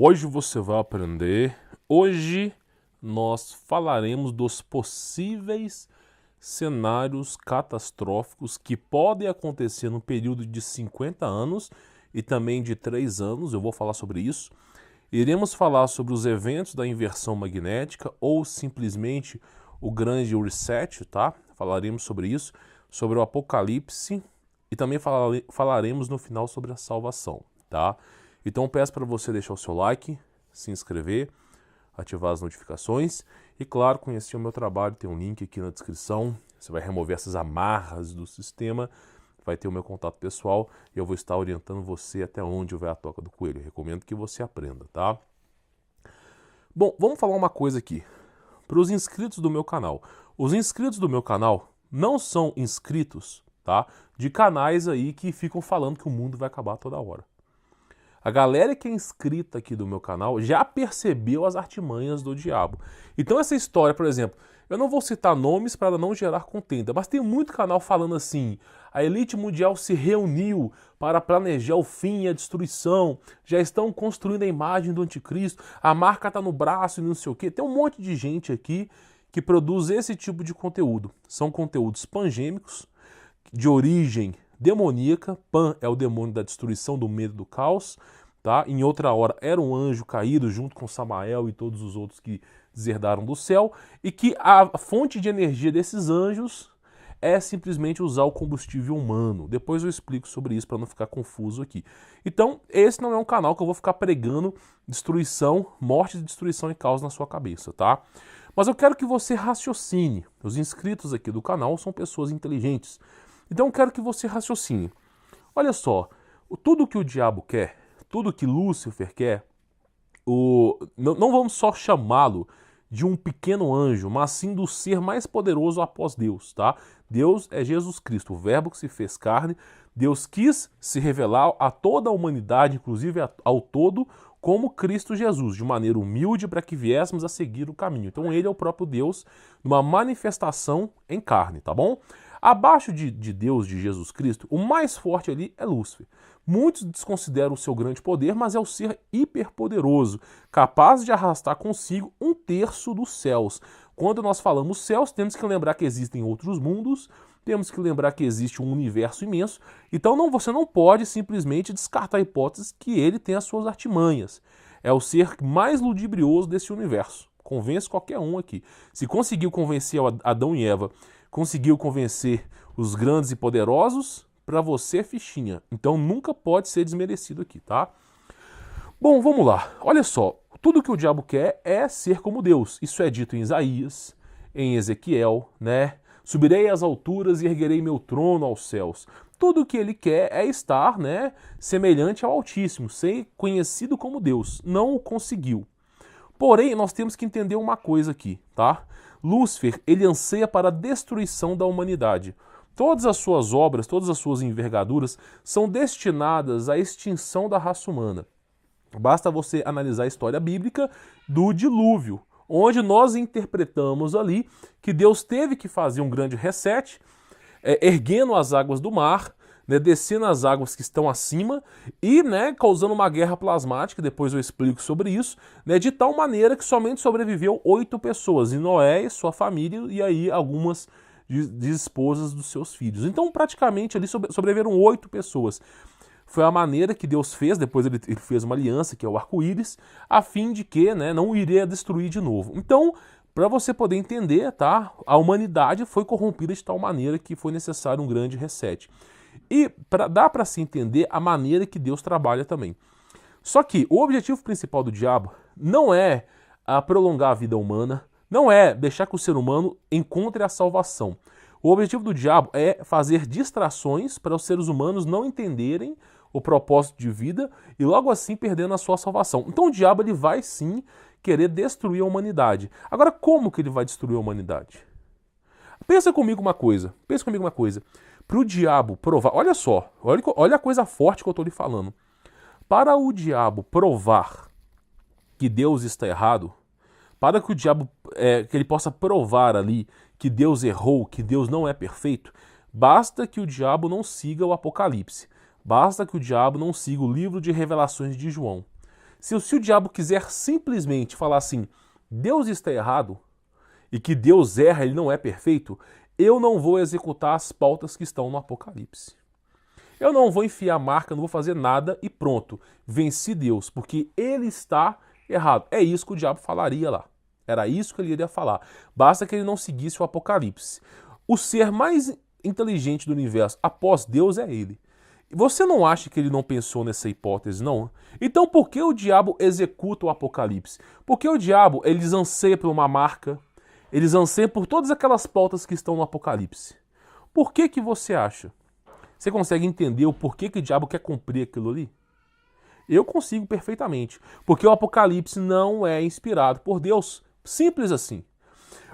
Hoje você vai aprender. Hoje nós falaremos dos possíveis cenários catastróficos que podem acontecer no período de 50 anos e também de 3 anos. Eu vou falar sobre isso. Iremos falar sobre os eventos da inversão magnética ou simplesmente o grande reset, tá? Falaremos sobre isso, sobre o apocalipse e também falaremos no final sobre a salvação, tá? Então peço para você deixar o seu like, se inscrever, ativar as notificações e, claro, conhecer o meu trabalho, tem um link aqui na descrição. Você vai remover essas amarras do sistema, vai ter o meu contato pessoal e eu vou estar orientando você até onde vai a toca do coelho. Eu recomendo que você aprenda, tá? Bom, vamos falar uma coisa aqui. Para os inscritos do meu canal. Os inscritos do meu canal não são inscritos, tá, de canais aí que ficam falando que o mundo vai acabar toda hora. A galera que é inscrita aqui do meu canal já percebeu as artimanhas do diabo. Então essa história, por exemplo, eu não vou citar nomes para não gerar contenda, mas tem muito canal falando assim: a elite mundial se reuniu para planejar o fim e a destruição, já estão construindo a imagem do anticristo, a marca está no braço e não sei o quê. Tem um monte de gente aqui que produz esse tipo de conteúdo. São conteúdos pangêmicos, de origem demoníaca. Pan é o demônio da destruição, do medo, do caos, tá? Em outra hora era um anjo caído junto com Samael e todos os outros que deserdaram do céu, e que a fonte de energia desses anjos é simplesmente usar o combustível humano. Depois eu explico sobre isso para não ficar confuso aqui. Então, esse não é um canal que eu vou ficar pregando destruição, morte, destruição e caos na sua cabeça, tá? Mas eu quero que você raciocine. Os inscritos aqui do canal são pessoas inteligentes. Então eu quero que você raciocine. Olha só, tudo que o diabo quer, tudo que Lúcifer quer, não vamos só chamá-lo de um pequeno anjo, mas sim do ser mais poderoso após Deus, tá? Deus é Jesus Cristo, o verbo que se fez carne. Deus quis se revelar a toda a humanidade, inclusive ao todo, como Cristo Jesus, de maneira humilde para que viéssemos a seguir o caminho. Então ele é o próprio Deus, numa manifestação em carne, tá bom? Abaixo de Deus, de Jesus Cristo, o mais forte ali é Lúcifer. Muitos desconsideram o seu grande poder, mas é o ser hiperpoderoso, capaz de arrastar consigo 1/3 dos céus. Quando nós falamos céus, temos que lembrar que existem outros mundos, temos que lembrar que existe um universo imenso. Então você não pode simplesmente descartar a hipótese que ele tem as suas artimanhas. É o ser mais ludibrioso desse universo. Convence qualquer um aqui. Se conseguiu convencer Adão e Eva, conseguiu convencer os grandes e poderosos, para você é fichinha. Então nunca pode ser desmerecido aqui, tá? Bom, vamos lá. Olha só, tudo que o diabo quer é ser como Deus. Isso é dito em Isaías, em Ezequiel, né? Subirei às alturas e erguerei meu trono aos céus. Tudo que ele quer é estar, né, semelhante ao Altíssimo, ser conhecido como Deus. Não o conseguiu. Porém, nós temos que entender uma coisa aqui, tá? Lúcifer, ele anseia para a destruição da humanidade. Todas as suas obras, todas as suas envergaduras são destinadas à extinção da raça humana. Basta você analisar a história bíblica do dilúvio, onde nós interpretamos ali que Deus teve que fazer um grande reset, erguendo as águas do mar, né, descendo as águas que estão acima e, né, causando uma guerra plasmática, depois eu explico sobre isso, né, de tal maneira que somente sobreviveu 8 pessoas, e Noé e sua família, e aí algumas de esposas dos seus filhos. Então praticamente ali sobreviveram 8 pessoas. Foi a maneira que Deus fez, depois ele fez uma aliança, que é o arco-íris, a fim de que, né, não iria destruir de novo. Então, para você poder entender, tá, a humanidade foi corrompida de tal maneira que foi necessário um grande reset. E dá para se entender a maneira que Deus trabalha também. Só que o objetivo principal do diabo não é prolongar a vida humana, não é deixar que o ser humano encontre a salvação. O objetivo do diabo é fazer distrações para os seres humanos não entenderem o propósito de vida e logo assim perdendo a sua salvação. Então o diabo ele vai sim querer destruir a humanidade. Agora, como que ele vai destruir a humanidade? Pensa comigo uma coisa. Para o diabo provar, olha só, olha a coisa forte que eu estou lhe falando. Para o diabo provar que Deus está errado, para que o diabo, que ele possa provar ali que Deus errou, que Deus não é perfeito, basta que o diabo não siga o Apocalipse, basta que o diabo não siga o livro de Revelações de João. Se o diabo quiser simplesmente falar assim, Deus está errado e que Deus erra, ele não é perfeito, eu não vou executar as pautas que estão no Apocalipse. Eu não vou enfiar a marca, não vou fazer nada e pronto, venci Deus, porque ele está errado. É isso que o diabo falaria lá. Era isso que ele iria falar. Basta que ele não seguisse o Apocalipse. O ser mais inteligente do universo após Deus é ele. Você não acha que ele não pensou nessa hipótese, não? Então por que o diabo executa o Apocalipse? Porque o diabo, eles anseiam por uma marca, eles anseiam por todas aquelas pautas que estão no Apocalipse. Por que você acha? Você consegue entender o porquê que o diabo quer cumprir aquilo ali? Eu consigo perfeitamente. Porque o Apocalipse não é inspirado por Deus. Simples assim.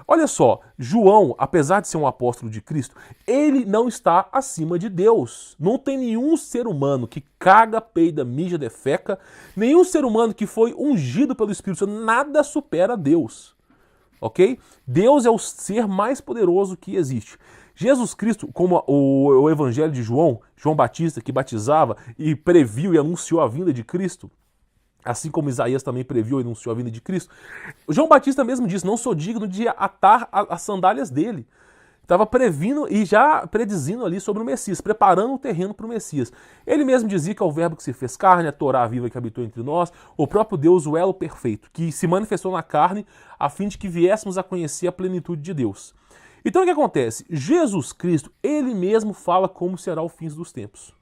Olha só, João, apesar de ser um apóstolo de Cristo, ele não está acima de Deus. Não tem nenhum ser humano que caga, peida, mija, defeca, nenhum ser humano que foi ungido pelo Espírito Santo, nada supera Deus. Ok? Deus é o ser mais poderoso que existe. Jesus Cristo, como o Evangelho de João Batista, que batizava e previu e anunciou a vinda de Cristo, assim como Isaías também previu e anunciou a vinda de Cristo, João Batista mesmo disse, não sou digno de atar as sandálias dele. Estava previndo e já predizindo ali sobre o Messias, preparando o terreno para o Messias. Ele mesmo dizia que é o verbo que se fez carne, a Torá viva que habitou entre nós, o próprio Deus, o elo perfeito, que se manifestou na carne a fim de que viéssemos a conhecer a plenitude de Deus. Então o que acontece? Jesus Cristo, ele mesmo fala como será o fim dos tempos.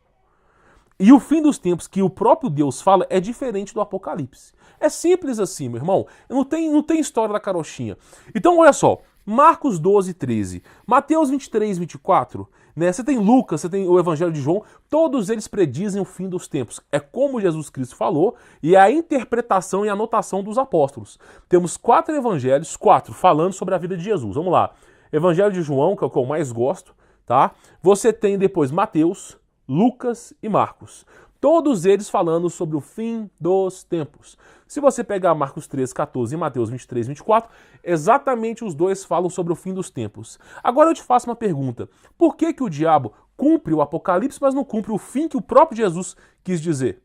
E o fim dos tempos que o próprio Deus fala é diferente do Apocalipse. É simples assim, meu irmão. Não tem história da carochinha. Então, olha só. Marcos 12, 13. Mateus 23, 24. Né? Você tem Lucas, você tem o Evangelho de João. Todos eles predizem o fim dos tempos. É como Jesus Cristo falou e é a interpretação e anotação dos apóstolos. Temos 4 evangelhos, 4, falando sobre a vida de Jesus. Vamos lá. Evangelho de João, que é o que eu mais gosto. Tá? Você tem depois Mateus, Lucas e Marcos. Todos eles falando sobre o fim dos tempos. Se você pegar Marcos 13, 14 e Mateus 23, 24, exatamente os dois falam sobre o fim dos tempos. Agora eu te faço uma pergunta. Por que o diabo cumpre o Apocalipse, mas não cumpre o fim que o próprio Jesus quis dizer?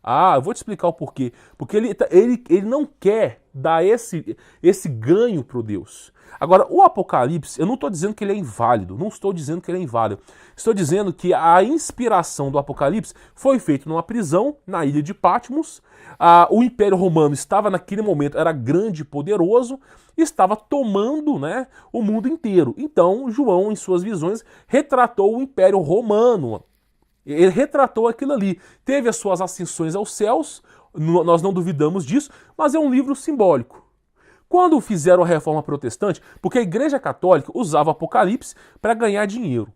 Ah, eu vou te explicar o porquê. Porque ele não quer dar esse ganho para o Deus. Agora, o Apocalipse, eu não estou dizendo que ele é inválido, não estou dizendo que ele é inválido. Estou dizendo que a inspiração do Apocalipse foi feita numa prisão, na ilha de Patmos. O Império Romano estava naquele momento, era grande e poderoso, estava tomando, né, o mundo inteiro. Então, João, em suas visões, retratou o Império Romano. Ele retratou aquilo ali. Teve as suas ascensões aos céus, nós não duvidamos disso, mas é um livro simbólico. Quando fizeram a Reforma Protestante, porque a Igreja Católica usava o Apocalipse para ganhar dinheiro.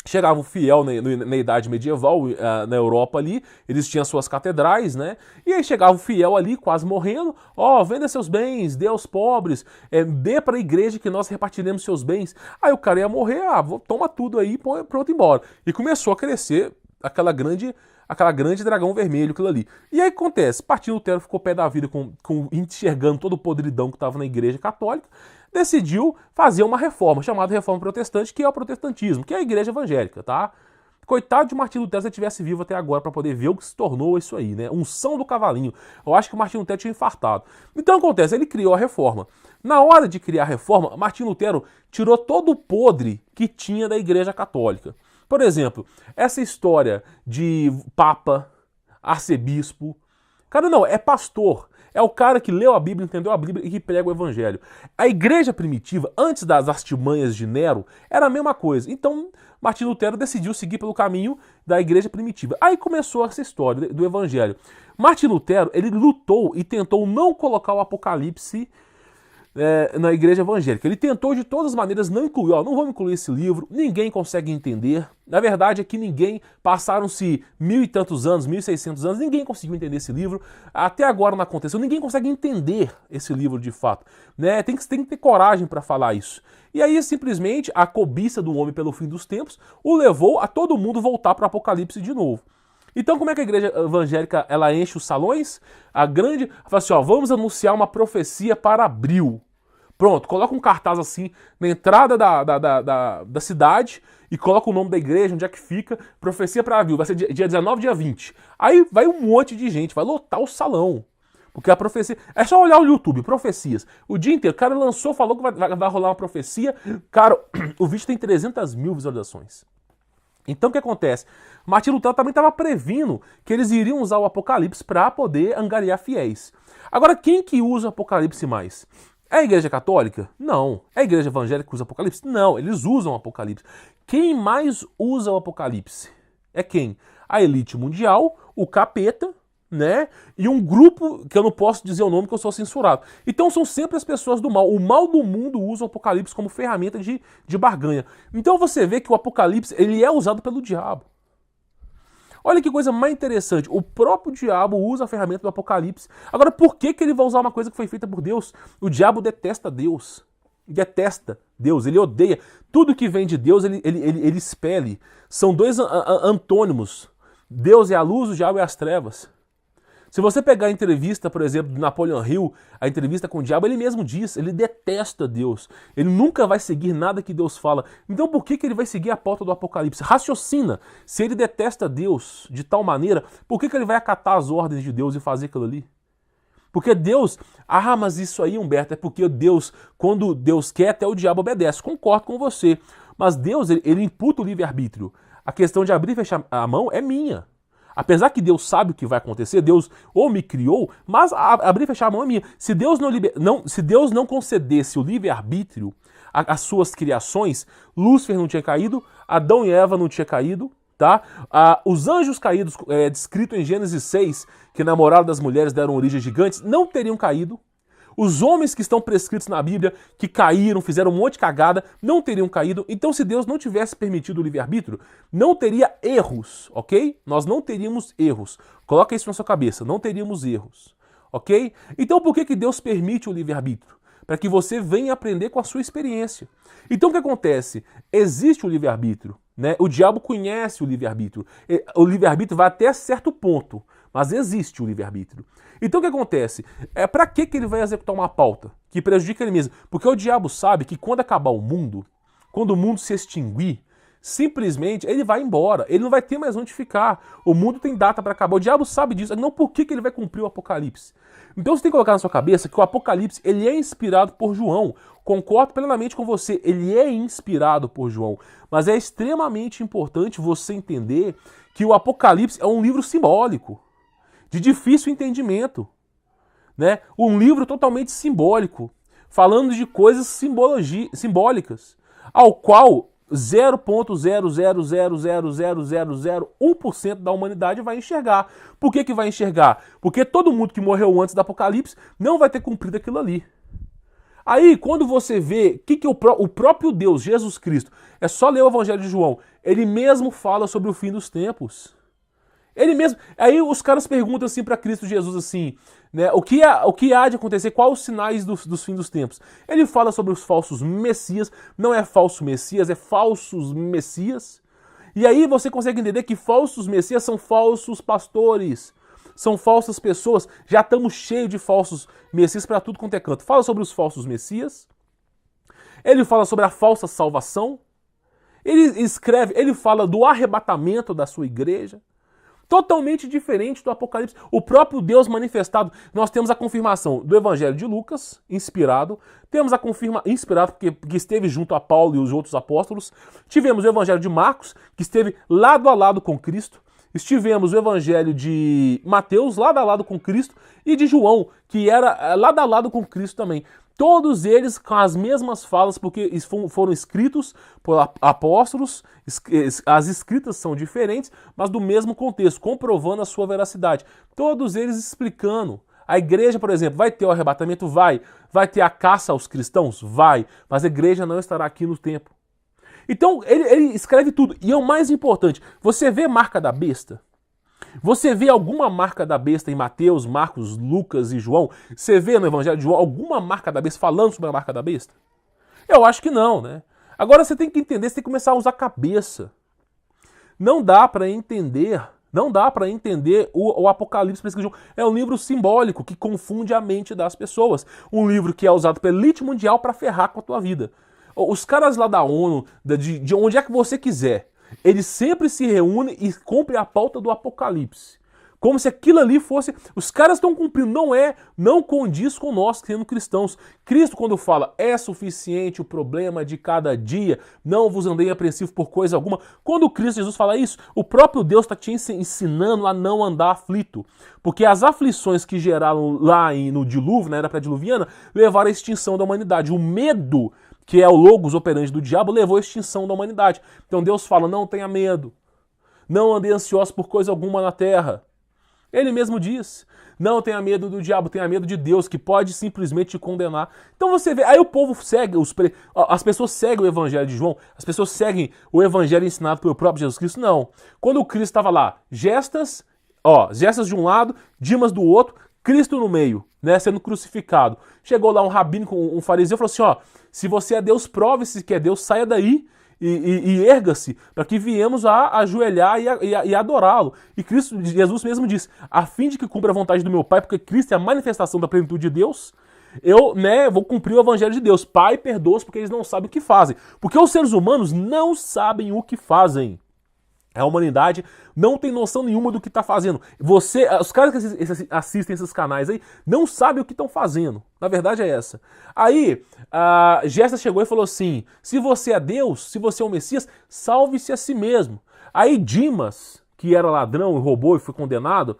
Chegava o fiel na Idade Medieval, na Europa ali, eles tinham suas catedrais, né? E aí chegava o fiel ali, quase morrendo, venda seus bens, dê aos pobres, dê para a igreja que nós repartiremos seus bens. Aí o cara ia morrer, toma tudo aí, pronto, embora. E começou a crescer aquela grande dragão vermelho, aquilo ali. E aí acontece, Martinho Lutero ficou pé da vida enxergando todo o podridão que estava na Igreja Católica, decidiu fazer uma reforma, chamada Reforma Protestante, que é o protestantismo, que é a Igreja Evangélica, tá? Coitado de Martinho Lutero se ele tivesse vivo até agora para poder ver o que se tornou isso aí, né? Unção do cavalinho. Eu acho que o Martinho Lutero tinha infartado. Então acontece, ele criou a reforma. Na hora de criar a reforma, Martinho Lutero tirou todo o podre que tinha da Igreja Católica. Por exemplo, essa história de papa, arcebispo, cara, não, é pastor. É o cara que leu a Bíblia, entendeu a Bíblia e que prega o Evangelho. A igreja primitiva, antes das artimanhas de Nero, era a mesma coisa. Então, Martinho Lutero decidiu seguir pelo caminho da igreja primitiva. Aí começou essa história do Evangelho. Martinho Lutero, ele lutou e tentou não colocar o Apocalipse na igreja evangélica. Ele tentou de todas as maneiras não incluir, não vamos incluir esse livro, ninguém consegue entender. Na verdade é que ninguém, passaram-se 1000 e tantos anos, 1600 anos, ninguém conseguiu entender esse livro, até agora não aconteceu, ninguém consegue entender esse livro de fato. Né? Tem que ter coragem para falar isso. E aí simplesmente a cobiça do homem pelo fim dos tempos o levou a todo mundo voltar para o Apocalipse de novo. Então como é que a igreja evangélica ela enche os salões? Fala assim, vamos anunciar uma profecia para abril. Pronto, coloca um cartaz assim na entrada da cidade e coloca o nome da igreja, onde é que fica, profecia para a viúva, vai ser dia 19, dia 20. Aí vai um monte de gente, vai lotar o salão. Porque a profecia... É só olhar o YouTube, profecias. O dia inteiro, o cara lançou, falou que vai rolar uma profecia. Cara, o vídeo tem 300 mil visualizações. Então o que acontece? Martim Lutero também estava previndo que eles iriam usar o Apocalipse para poder angariar fiéis. Agora, quem que usa o Apocalipse mais? É a Igreja Católica? Não. É a Igreja Evangélica que usa o Apocalipse? Não, eles usam o Apocalipse. Quem mais usa o Apocalipse? É quem? A elite mundial, o capeta, né? E um grupo que eu não posso dizer o nome que eu sou censurado. Então são sempre as pessoas do mal. O mal do mundo usa o Apocalipse como ferramenta de barganha. Então você vê que o Apocalipse ele é usado pelo diabo. Olha que coisa mais interessante. O próprio diabo usa a ferramenta do Apocalipse. Agora, por que ele vai usar uma coisa que foi feita por Deus? O diabo detesta Deus. Detesta Deus. Ele odeia. Tudo que vem de Deus, ele expele. São dois antônimos. Deus é a luz, o diabo é as trevas. Se você pegar a entrevista, por exemplo, de Napoleon Hill, a entrevista com o diabo, ele mesmo diz, ele detesta Deus. Ele nunca vai seguir nada que Deus fala. Então por que ele vai seguir a pauta do Apocalipse? Raciocina. Se ele detesta Deus de tal maneira, por que ele vai acatar as ordens de Deus e fazer aquilo ali? Porque Deus... Ah, mas isso aí, Humberto, é porque Deus, quando Deus quer, até o diabo obedece. Concordo com você. Mas Deus, ele imputa o livre-arbítrio. A questão de abrir e fechar a mão é minha. Apesar que Deus sabe o que vai acontecer, Deus ou me criou, mas abrir e fechar a mão é minha. Se Deus não concedesse o livre-arbítrio às suas criações, Lúcifer não tinha caído, Adão e Eva não tinham caído, tá? Os anjos caídos, descrito em Gênesis 6, que na morada das mulheres deram origem a gigantes, não teriam caído. Os homens que estão prescritos na Bíblia, que caíram, fizeram um monte de cagada, não teriam caído. Então, se Deus não tivesse permitido o livre-arbítrio, não teria erros, ok? Nós não teríamos erros. Coloca isso na sua cabeça, não teríamos erros, ok? Então, por que Deus permite o livre-arbítrio? Para que você venha aprender com a sua experiência. Então, o que acontece? Existe o livre-arbítrio, né? O diabo conhece o livre-arbítrio. O livre-arbítrio vai até certo ponto, mas existe o livre-arbítrio. Então o que acontece? Para que ele vai executar uma pauta que prejudica ele mesmo? Porque o diabo sabe que quando acabar o mundo, quando o mundo se extinguir, simplesmente ele vai embora. Ele não vai ter mais onde ficar. O mundo tem data para acabar. O diabo sabe disso. Não, por que ele vai cumprir o Apocalipse? Então você tem que colocar na sua cabeça que o Apocalipse ele é inspirado por João. Concordo plenamente com você. Ele é inspirado por João. Mas é extremamente importante você entender que o Apocalipse é um livro simbólico, de difícil entendimento, né? Um livro totalmente simbólico, falando de coisas simbólicas, ao qual 0,0000001% da humanidade vai enxergar. Por que vai enxergar? Porque todo mundo que morreu antes do Apocalipse não vai ter cumprido aquilo ali. Aí, quando você vê que o próprio Deus, Jesus Cristo, é só ler o Evangelho de João, ele mesmo fala sobre o fim dos tempos. Ele mesmo. Aí os caras perguntam assim para Cristo Jesus assim, né? O que há de acontecer? Quais os sinais dos fins dos tempos? Ele fala sobre os falsos messias. Não é falso messias, é falsos messias. E aí você consegue entender que falsos messias são falsos pastores. São falsas pessoas. Já estamos cheios de falsos messias para tudo quanto é canto. Fala sobre os falsos messias. Ele fala sobre a falsa salvação. Ele fala do arrebatamento da sua igreja. Totalmente diferente do Apocalipse. O próprio Deus manifestado. Nós temos a confirmação do Evangelho de Lucas, inspirado. Temos a inspirado porque esteve junto a Paulo e os outros apóstolos. Tivemos o Evangelho de Marcos, que esteve lado a lado com Cristo. Estivemos o Evangelho de Mateus, lado a lado com Cristo. E de João, que era lado a lado com Cristo também. Todos eles com as mesmas falas, porque foram escritos por apóstolos, as escritas são diferentes, mas do mesmo contexto, comprovando a sua veracidade. Todos eles explicando. A igreja, por exemplo, vai ter o arrebatamento? Vai. Vai ter a caça aos cristãos? Vai. Mas a igreja não estará aqui no tempo. Então, ele escreve tudo. E é o mais importante, você vê marca da besta? Você vê alguma marca da besta em Mateus, Marcos, Lucas e João? Você vê no Evangelho de João alguma marca da besta falando sobre a marca da besta? Eu acho que não, né? Agora você tem que entender, você tem que começar a usar a cabeça. Não dá para entender Não dá para entender o Apocalipse para escrever. É um livro simbólico que confunde a mente das pessoas. Um livro que é usado pela elite mundial para ferrar com a tua vida. Os caras lá da ONU, de onde é que você quiser, eles sempre se reúnem e cumprem a pauta do Apocalipse. Como se aquilo ali fosse... Os caras estão cumprindo, não condiz com nós sendo cristãos. Cristo, quando fala, é suficiente o problema de cada dia, não vos andei apreensivo por coisa alguma. Quando Cristo Jesus fala isso, o próprio Deus está te ensinando a não andar aflito. Porque as aflições que geraram lá no dilúvio, na era pré-diluviana, levaram à extinção da humanidade. O medo, que é o logos operandi do diabo, levou à extinção da humanidade. Então Deus fala, não tenha medo, não andei ansioso por coisa alguma na terra. Ele mesmo diz, não tenha medo do diabo, tenha medo de Deus, que pode simplesmente te condenar. Então você vê, aí o povo segue, as pessoas seguem o evangelho de João, as pessoas seguem o evangelho ensinado pelo próprio Jesus Cristo, não. Quando o Cristo estava lá, gestas de um lado, Dimas do outro, Cristo no meio, né, sendo crucificado. Chegou lá um rabino, um fariseu, falou assim, se você é Deus, prove-se que é Deus, saia daí. E erga-se, para que viemos a ajoelhar e adorá-lo. E Cristo, Jesus mesmo diz, a fim de que cumpra a vontade do meu Pai, porque Cristo é a manifestação da plenitude de Deus, eu vou cumprir o evangelho de Deus. Pai, perdoa-os porque eles não sabem o que fazem. Porque os seres humanos não sabem o que fazem. A humanidade não tem noção nenhuma do que está fazendo. Os caras que assistem esses canais aí não sabem o que estão fazendo. Na verdade é essa. Aí, Gestas chegou e falou assim, se você é Deus, se você é o Messias, salve-se a si mesmo. Aí Dimas, que era ladrão e roubou e foi condenado,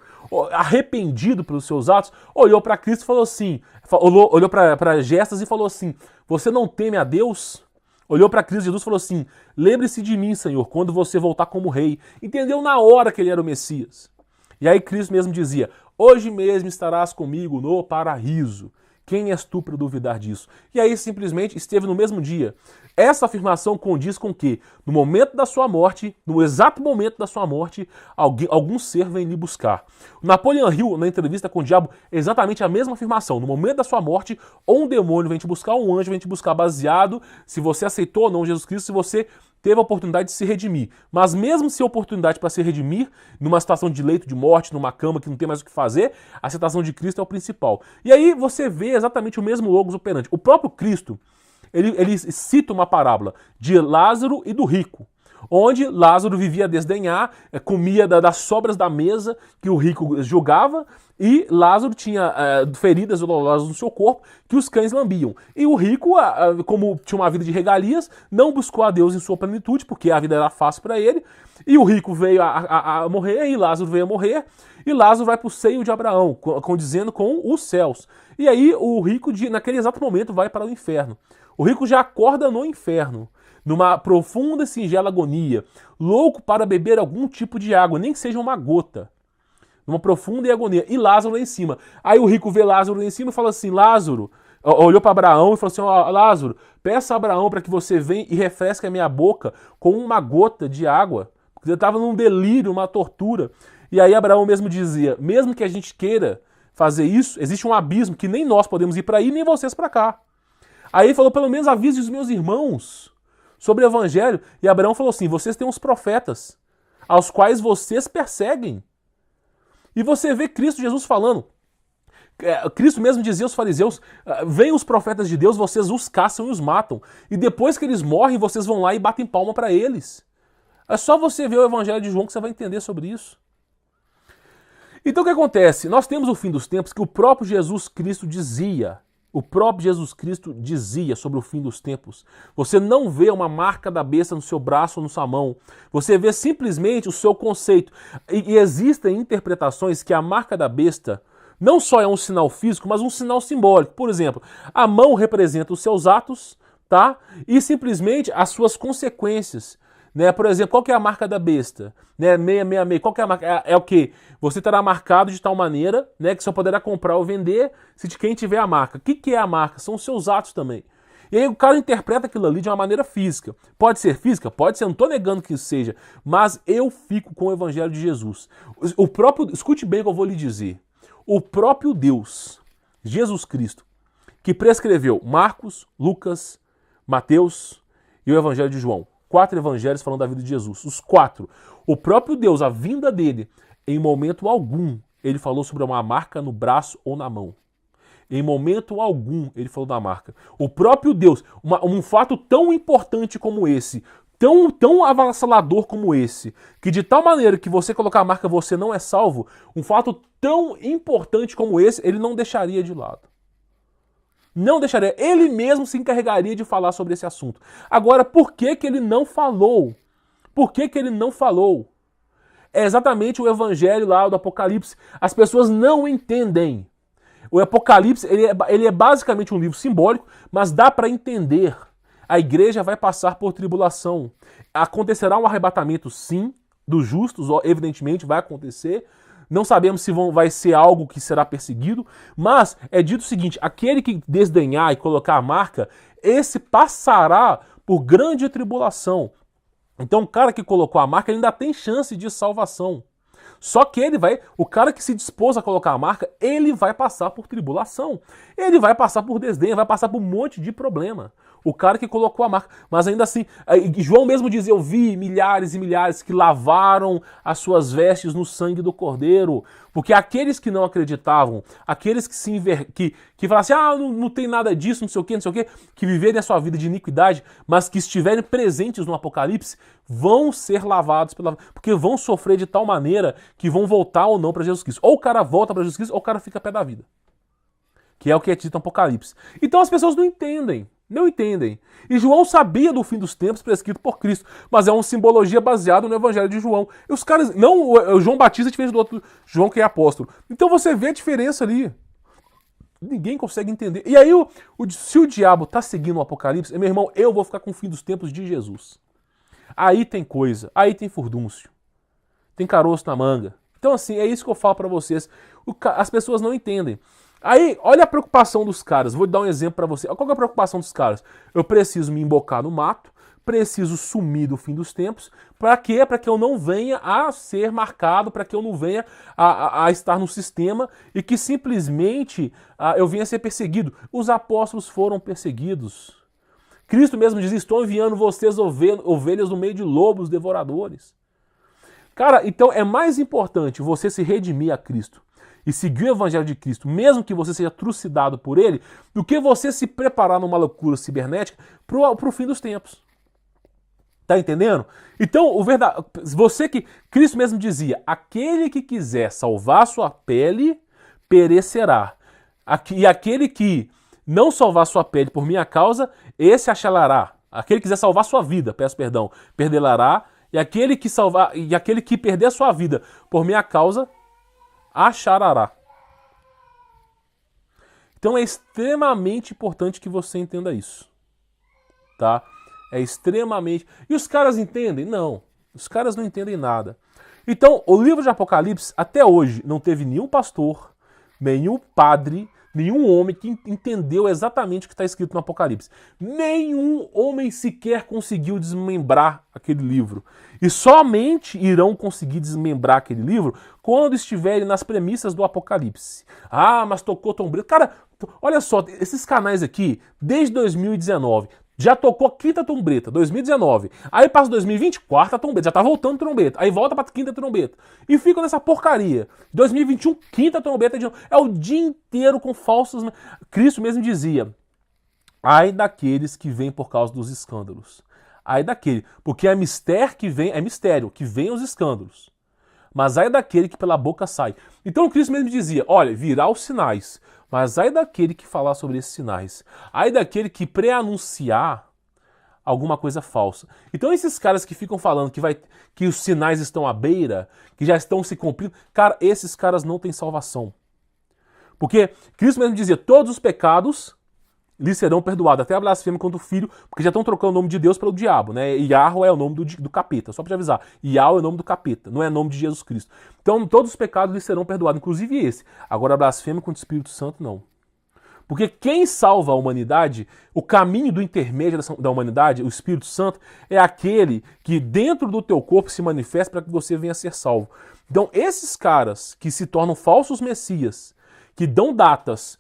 arrependido pelos seus atos, olhou para Cristo e falou assim, olhou para Gestas e falou assim, você não teme a Deus? Olhou para Cristo Jesus e falou assim, lembre-se de mim, Senhor, quando você voltar como rei. Entendeu na hora que ele era o Messias. E aí Cristo mesmo dizia, hoje mesmo estarás comigo no paraíso. Quem és tu para duvidar disso? E aí simplesmente esteve no mesmo dia. Essa afirmação condiz com que, no momento da sua morte, no exato momento da sua morte, algum ser vem lhe buscar. O Napoleon Hill, na entrevista com o diabo, exatamente a mesma afirmação. No momento da sua morte, ou um demônio vem te buscar, ou um anjo vem te buscar, baseado se você aceitou ou não Jesus Cristo, se você teve a oportunidade de se redimir. Mas mesmo se a oportunidade para se redimir, numa situação de leito de morte, numa cama que não tem mais o que fazer, a aceitação de Cristo é o principal. E aí você vê exatamente o mesmo logos operandi. O próprio Cristo, ele cita uma parábola de Lázaro e do rico, onde Lázaro vivia a desdenhar, comia das sobras da mesa que o rico julgava, e Lázaro tinha feridas dolorosas no seu corpo que os cães lambiam. E o rico, como tinha uma vida de regalias, não buscou a Deus em sua plenitude, porque a vida era fácil para ele, e o rico veio a morrer, e Lázaro veio a morrer, e Lázaro vai para o seio de Abraão, condizendo com os céus. E aí o rico, naquele exato momento, vai para o inferno. O rico já acorda no inferno, numa profunda e singela agonia, louco para beber algum tipo de água, nem que seja uma gota. Numa profunda agonia. E Lázaro lá em cima. Aí o rico vê Lázaro lá em cima e fala assim, Lázaro, olhou para Abraão e falou assim, Lázaro, peça a Abraão para que você venha e refresque a minha boca com uma gota de água. Porque eu estava num delírio, uma tortura. E aí Abraão mesmo dizia, mesmo que a gente queira fazer isso, existe um abismo que nem nós podemos ir para aí, nem vocês para cá. Aí ele falou, pelo menos avise os meus irmãos sobre o evangelho. E Abraão falou assim, vocês têm uns profetas, aos quais vocês perseguem. E você vê Cristo Jesus falando. Cristo mesmo dizia aos fariseus, vêm os profetas de Deus, vocês os caçam e os matam. E depois que eles morrem, vocês vão lá e batem palma para eles. É só você ver o evangelho de João que você vai entender sobre isso. Então o que acontece? Nós temos o fim dos tempos que o próprio Jesus Cristo dizia. O próprio Jesus Cristo dizia sobre o fim dos tempos. Você não vê uma marca da besta no seu braço ou na sua mão. Você vê simplesmente o seu conceito. E existem interpretações que a marca da besta não só é um sinal físico, mas um sinal simbólico. Por exemplo, a mão representa os seus atos, tá? E simplesmente as suas consequências. Né? Por exemplo, qual que é a marca da besta? Né? 666, qual que é a marca? É o quê? Você estará marcado de tal maneira, né, que só poderá comprar ou vender se de quem tiver a marca. O que é a marca? São os seus atos também. E aí o cara interpreta aquilo ali de uma maneira física. Pode ser física? Pode ser, não estou negando que isso seja. Mas eu fico com o evangelho de Jesus. Escute bem o que eu vou lhe dizer. O próprio Deus, Jesus Cristo, que prescreveu Marcos, Lucas, Mateus e o evangelho de João. 4 evangelhos falando da vida de Jesus. Os 4. O próprio Deus, a vinda dele, em momento algum, ele falou sobre uma marca no braço ou na mão. Em momento algum, ele falou da marca. O próprio Deus, um fato tão importante como esse, tão avassalador como esse, que de tal maneira que você colocar a marca você não é salvo, um fato tão importante como esse, ele não deixaria de lado. Não deixaria. Ele mesmo se encarregaria de falar sobre esse assunto. Agora, por que que ele não falou? Por que que ele não falou? É exatamente o evangelho lá do Apocalipse. As pessoas não entendem. O Apocalipse, ele é basicamente um livro simbólico, mas dá para entender. A igreja vai passar por tribulação. Acontecerá um arrebatamento, sim, dos justos, evidentemente vai acontecer. Não sabemos se vai ser algo que será perseguido, mas é dito o seguinte, aquele que desdenhar e colocar a marca, esse passará por grande tribulação. Então o cara que colocou a marca ele ainda tem chance de salvação. Só que o cara que se dispôs a colocar a marca, ele vai passar por tribulação. Ele vai passar por desdém, vai passar por um monte de problema. O cara que colocou a marca. Mas ainda assim, João mesmo diz, eu vi milhares e milhares que lavaram as suas vestes no sangue do Cordeiro. Porque aqueles que não acreditavam, aqueles que falassem, não tem nada disso, não sei o quê, que viverem a sua vida de iniquidade, mas que estiverem presentes no Apocalipse, vão ser lavados, porque vão sofrer de tal maneira que vão voltar ou não para Jesus Cristo. Ou o cara volta para Jesus Cristo, ou o cara fica pé da vida. Que é o que é dito no Apocalipse. Então as pessoas não entendem. Não entendem. E João sabia do fim dos tempos prescrito por Cristo, mas é uma simbologia baseada no Evangelho de João. E os caras, não, o João Batista é diferente do outro João que é apóstolo. Então você vê a diferença ali. Ninguém consegue entender. E aí, se o diabo está seguindo o Apocalipse, meu irmão, eu vou ficar com o fim dos tempos de Jesus. Aí tem coisa, aí tem furdúncio, tem caroço na manga. Então assim, é isso que eu falo para vocês. As pessoas não entendem. Aí, olha a preocupação dos caras. Vou dar um exemplo para você. Qual que é a preocupação dos caras? Eu preciso me embocar no mato, preciso sumir do fim dos tempos. Para quê? Para que eu não venha a ser marcado, para que eu não venha a estar no sistema e que simplesmente eu venha a ser perseguido. Os apóstolos foram perseguidos. Cristo mesmo diz, estou enviando vocês ovelhas no meio de lobos devoradores. Cara, então é mais importante você se redimir a Cristo e seguir o Evangelho de Cristo, mesmo que você seja trucidado por ele, do que você se preparar numa loucura cibernética pro fim dos tempos. Tá entendendo? Então, Cristo mesmo dizia, aquele que quiser salvar sua pele, perecerá. E aquele que não salvar sua pele por minha causa, esse achalará. Aquele que quiser salvar sua vida, peço perdão, perdelará. E aquele que perder a sua vida por minha causa, acharará. Então é extremamente importante que você entenda isso. Tá? É extremamente... E os caras entendem? Não. Os caras não entendem nada. Então, o livro de Apocalipse, até hoje, não teve nenhum pastor, nenhum padre, nenhum homem que entendeu exatamente o que está escrito no Apocalipse. Nenhum homem sequer conseguiu desmembrar aquele livro. E somente irão conseguir desmembrar aquele livro quando estiverem nas premissas do Apocalipse. Mas tocou trombeta. Cara, olha só, esses canais aqui, desde 2019, já tocou quinta trombeta, 2019. Aí passa 2020, quarta trombeta, já tá voltando trombeta. Aí volta pra quinta trombeta. E fica nessa porcaria. 2021, quinta trombeta de novo. É o dia inteiro com falsos... Cristo mesmo dizia, ai daqueles que vêm por causa dos escândalos. Ai daquele, porque é mistério que vem os escândalos. Mas ai daquele que pela boca sai. Então Cristo mesmo dizia, olha, virá os sinais. Mas ai daquele que falar sobre esses sinais. Ai daquele que pré-anunciar alguma coisa falsa. Então esses caras que ficam falando que os sinais estão à beira, que já estão se cumprindo, cara, esses caras não têm salvação. Porque Cristo mesmo dizia, todos os pecados lhes serão perdoados, até a blasfêmia contra o Filho, porque já estão trocando o nome de Deus pelo diabo, né? Yahweh é o nome do capeta, só para te avisar. Yahweh é o nome do capeta, não é nome de Jesus Cristo. Então todos os pecados lhes serão perdoados, inclusive esse. Agora a blasfêmia contra o Espírito Santo, não. Porque quem salva a humanidade, o caminho do intermédio da humanidade, o Espírito Santo, é aquele que dentro do teu corpo se manifesta para que você venha a ser salvo. Então esses caras que se tornam falsos messias, que dão datas,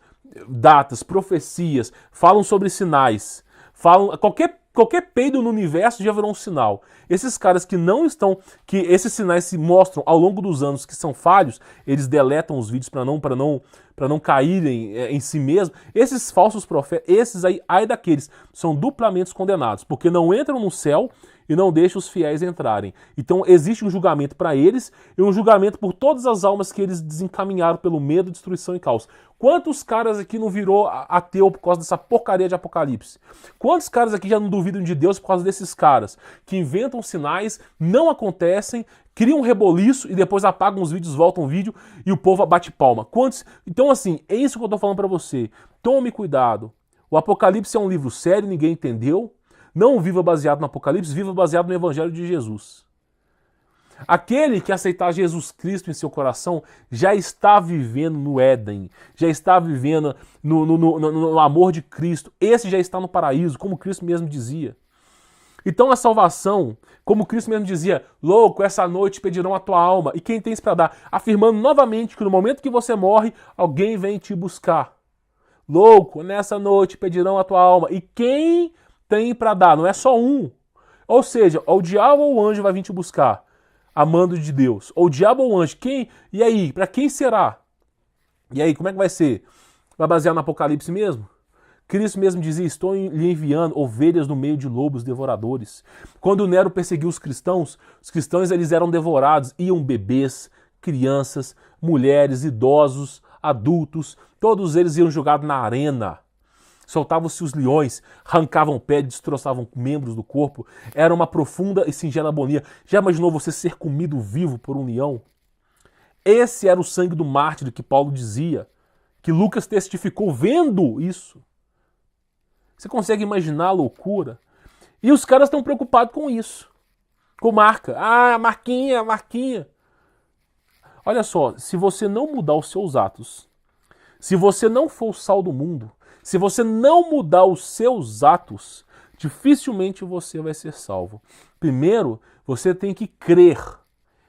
profecias, falam sobre sinais, falam qualquer Qualquer peido no universo já virou um sinal. Esses caras que não estão, que esses sinais se mostram ao longo dos anos que são falhos, eles deletam os vídeos para não caírem em si mesmos. Esses falsos profetas, esses aí, ai daqueles, são duplamente condenados, porque não entram no céu e não deixam os fiéis entrarem. Então existe um julgamento para eles e um julgamento por todas as almas que eles desencaminharam pelo medo, destruição e caos. Quantos caras aqui não virou ateu por causa dessa porcaria de Apocalipse? Quantos caras aqui já não duvidam de Deus por causa desses caras que inventam sinais, não acontecem, criam um reboliço e depois apagam os vídeos, voltam o vídeo e o povo bate palma? Quantos? Então assim, é isso que eu tô falando para você. Tome cuidado. O Apocalipse é um livro sério, ninguém entendeu. Não viva baseado no Apocalipse, viva baseado no Evangelho de Jesus. Aquele que aceitar Jesus Cristo em seu coração já está vivendo no Éden, já está vivendo no amor de Cristo. Esse já está no paraíso, como Cristo mesmo dizia. Então a salvação, como Cristo mesmo dizia, louco, essa noite pedirão a tua alma. E quem tens para dar? Afirmando novamente que no momento que você morre, alguém vem te buscar. Louco, nessa noite pedirão a tua alma. E quem tem para dar? Não é só um. Ou seja, ou o diabo ou o anjo vai vir te buscar, amando de Deus. Ou o diabo ou o anjo. Quem? E aí? Para quem será? E aí, como é que vai ser? Vai basear no Apocalipse mesmo? Cristo mesmo dizia, estou lhe enviando ovelhas no meio de lobos devoradores. Quando Nero perseguiu os cristãos eles eram devorados, iam bebês, crianças, mulheres, idosos, adultos, todos eles iam jogados na arena. Soltavam-se os leões, arrancavam pé, destroçavam membros do corpo. Era uma profunda e singela agonia. Já imaginou você ser comido vivo por um leão? Esse era o sangue do mártir que Paulo dizia, que Lucas testificou vendo isso. Você consegue imaginar a loucura? E os caras estão preocupados com isso. Com marca. Ah, marquinha, marquinha. Olha só, se você não mudar os seus atos, se você não for o sal do mundo, se você não mudar os seus atos, dificilmente você vai ser salvo. Primeiro, você tem que crer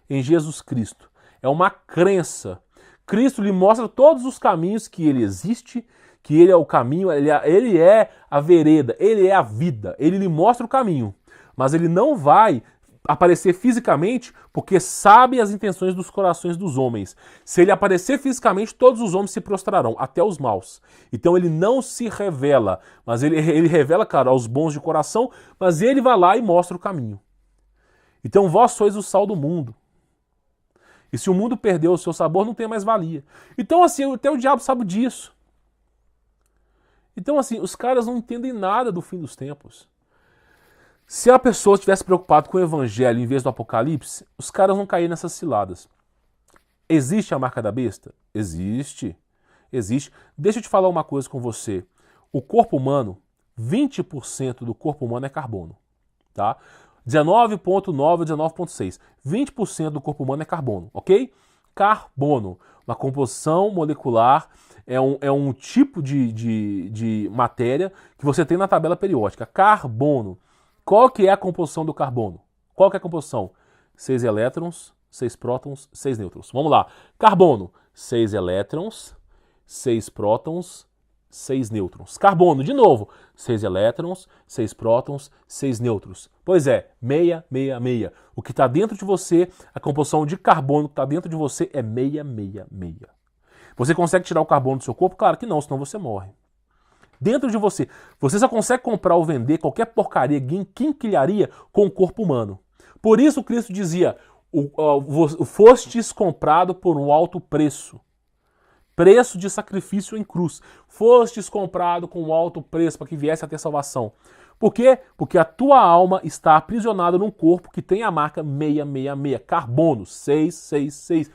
em Jesus Cristo. É uma crença. Cristo lhe mostra todos os caminhos que ele existe, que ele é o caminho, ele é a vereda, ele é a vida. Ele lhe mostra o caminho, mas ele não vai aparecer fisicamente porque sabe as intenções dos corações dos homens. Se ele aparecer fisicamente, todos os homens se prostrarão, até os maus. Então ele não se revela, mas ele revela, cara, aos bons de coração, mas ele vai lá e mostra o caminho. Então vós sois o sal do mundo. E se o mundo perdeu o seu sabor, não tem mais valia. Então assim, até o diabo sabe disso. Então assim, os caras não entendem nada do fim dos tempos. Se a pessoa estivesse preocupada com o evangelho em vez do apocalipse, os caras vão cair nessas ciladas. Existe a marca da besta? Existe. Existe. Deixa eu te falar uma coisa com você. O corpo humano, 20% do corpo humano é carbono. Tá? 19,9, 19,6. 20% do corpo humano é carbono, ok? Carbono, uma composição molecular, é um tipo de matéria que você tem na tabela periódica. Carbono. Qual que é a composição do carbono? Qual que é a composição? 6 elétrons, 6 prótons, 6 nêutrons. Vamos lá. Carbono, 6 elétrons, 6 prótons, 6 nêutrons. Carbono, de novo, 6 elétrons, 6 prótons, 6 nêutrons. Pois é, 6, 6, 6. O que está dentro de você, a composição de carbono que está dentro de você é 6, 6, 6. Você consegue tirar o carbono do seu corpo? Claro que não, senão você morre. Dentro de você, você só consegue comprar ou vender qualquer porcaria, quinquilharia com o corpo humano. Por isso Cristo dizia, fostes comprado por um alto preço. Preço de sacrifício em cruz. Fostes comprado com um alto preço para que viesse a ter salvação. Por quê? Porque a tua alma está aprisionada num corpo que tem a marca 666. Carbono, 666.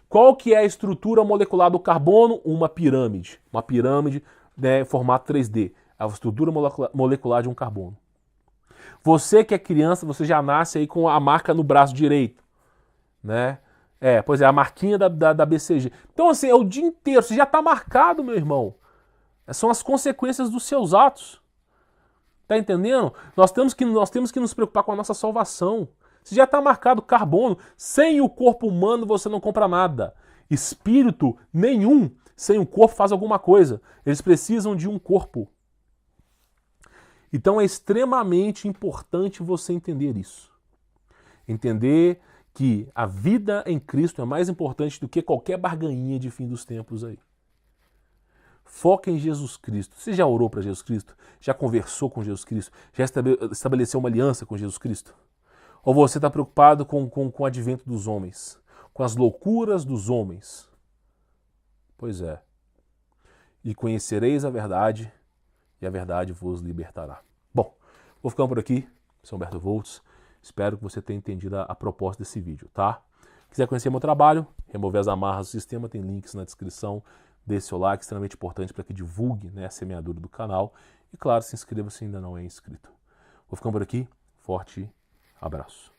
Qual que é a estrutura molecular do carbono? Uma pirâmide. Uma pirâmide, né, formato 3D. A estrutura molecular de um carbono. Você que é criança, você já nasce aí com a marca no braço direito. Né? Pois é, a marquinha da BCG. Então assim, é o dia inteiro. Você já está marcado, meu irmão. São as consequências dos seus atos. Tá entendendo? Nós temos que nos preocupar com a nossa salvação. Você já está marcado carbono. Sem o corpo humano você não compra nada. Espírito nenhum sem um corpo faz alguma coisa. Eles precisam de um corpo. Então é extremamente importante você entender isso. Entender que a vida em Cristo é mais importante do que qualquer barganhinha de fim dos tempos aí. Foca em Jesus Cristo. Você já orou para Jesus Cristo? Já conversou com Jesus Cristo? Já estabeleceu uma aliança com Jesus Cristo? Ou você está preocupado com o advento dos homens? Com as loucuras dos homens? Pois é. E conhecereis a verdade, e a verdade vos libertará. Bom, vou ficando por aqui. Sou Humberto Voltz. Espero que você tenha entendido a proposta desse vídeo, tá? Quiser conhecer meu trabalho, remover as amarras do sistema, tem links na descrição. Dê seu like, extremamente importante para que divulgue, né, a semeadura do canal. E claro, se inscreva se ainda não é inscrito. Vou ficando por aqui. Forte abraço.